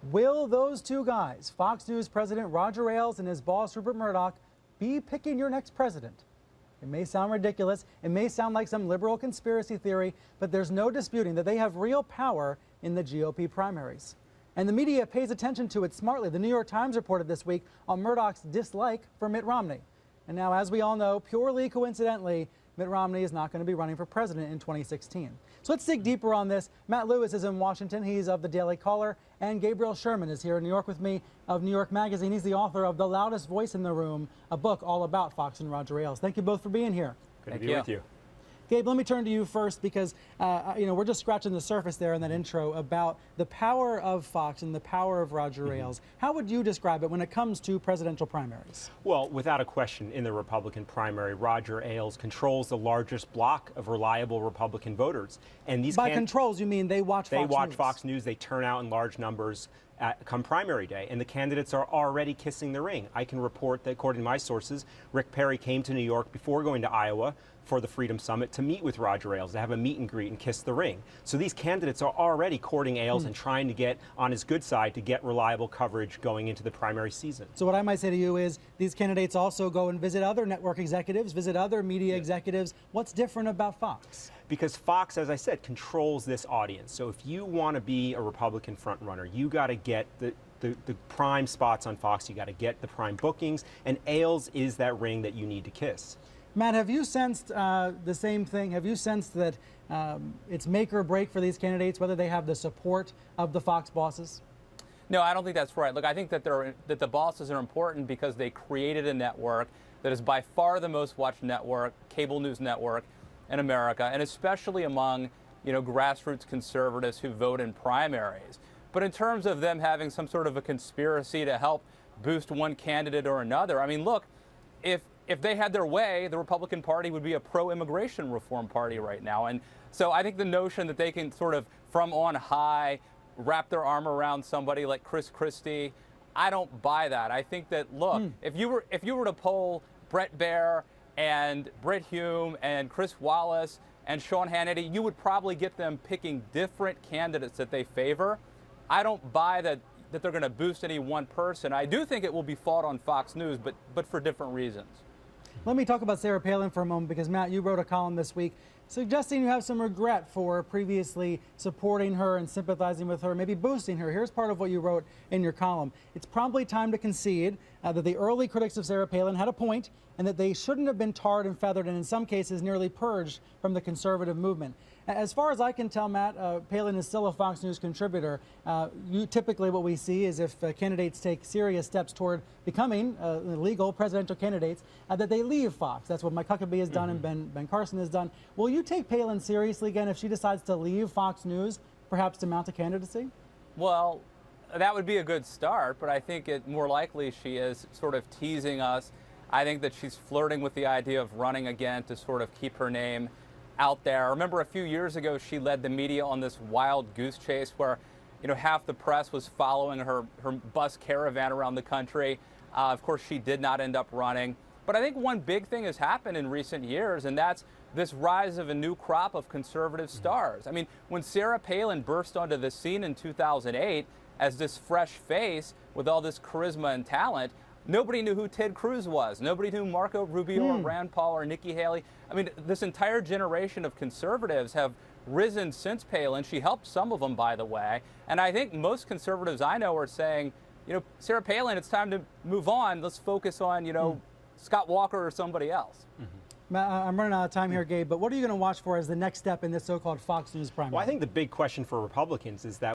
Will those two guys, Fox News President Roger Ailes and his boss Rupert Murdoch, be picking your next president? It may sound ridiculous, it may sound like some liberal conspiracy theory, but there's no disputing that they have real power in the GOP primaries. And the media pays attention to it smartly. The New York Times reported this week on Murdoch's dislike for Mitt Romney. And now, as we all know, purely coincidentally, Mitt Romney is not going to be running for president in 2016. So let's dig deeper on this. Matt Lewis is in Washington. He's of the Daily Caller. And Gabriel Sherman is here in New York with me of New York Magazine. He's the author of The Loudest Voice in the Room, a book all about Fox and Roger Ailes. Thank you both for being here. Good to be with you. Gabe, let me turn to you first because, we're just scratching the surface there in that intro about the power of Fox and the power of Roger Ailes. How would you describe it when it comes to presidential primaries? Well, without a question, in the Republican primary, Roger Ailes controls the largest block of reliable Republican voters. And these By controls, you mean they watch Fox News? They watch Fox News. They turn out in large numbers come primary day, and the candidates are already kissing the ring. I can report that, according to my sources, Rick Perry came to New York before going to Iowa for the Freedom Summit to meet with Roger Ailes, to have a meet and greet and kiss the ring. So these candidates are already courting Ailes and trying to get on his good side to get reliable coverage going into the primary season. So what I might say to you is these candidates also go and visit other network executives, visit other media executives. What's different about Fox? Because Fox, as I said, controls this audience. So if you want to be a Republican frontrunner, you got to get the prime spots on Fox. You got to get the prime bookings, and Ailes is that ring that you need to kiss. Matt, have you sensed the same thing? Have you sensed that it's make or break for these candidates, whether they have the support of the Fox bosses? No, I don't think that's right. Look, I think that the bosses are important because they created a network that is by far the most watched network, cable news network in America, and especially among grassroots conservatives who vote in primaries. But in terms of them having some sort of a conspiracy to help boost one candidate or another, I mean, look, if they had their way, the Republican Party would be a pro-immigration reform party right now. And so I think the notion that they can sort of from on high wrap their arm around somebody like Chris Christie, I don't buy that. I think that, look, if you were to poll Bret Baier and Brit Hume and Chris Wallace and Sean Hannity, you would probably get them picking different candidates that they favor. I don't buy that they're going to boost any one person. I do think it will be fought on Fox News, but for different reasons. Let me talk about Sarah Palin for a moment because, Matt, you wrote a column this week suggesting you have some regret for previously supporting her and sympathizing with her, maybe boosting her. Here's part of what you wrote in your column. It's probably time to concede that the early critics of Sarah Palin had a point and that they shouldn't have been tarred and feathered and in some cases nearly purged from the conservative movement. As far as I can tell, Matt, Palin is still a Fox News contributor. Typically what we see is if candidates take serious steps toward becoming legal presidential candidates, that they leave Fox. That's what Mike Huckabee has done and Ben Carson has done. Will you take Palin seriously again if she decides to leave Fox News, perhaps to mount a candidacy? Well, that would be a good start, but I think it more likely she is sort of teasing us. I think that she's flirting with the idea of running again to sort of keep her name out there. I remember a few years ago she led the media on this wild goose chase where half the press was following her bus caravan around the country. Of course, she did not end up running. But I think one big thing has happened in recent years, and that's this rise of a new crop of conservative stars. I mean, when Sarah Palin burst onto the scene in 2008 as this fresh face with all this charisma and talent, nobody knew who Ted Cruz was. Nobody knew Marco Rubio or Rand Paul or Nikki Haley. I mean, this entire generation of conservatives have risen since Palin. She helped some of them, by the way. And I think most conservatives I know are saying, Sarah Palin, it's time to move on. Let's focus on, Scott Walker or somebody else. I'm running out of time here, Gabe, but what are you going to watch for as the next step in this so-called Fox News primary? Well, I think the big question for Republicans is that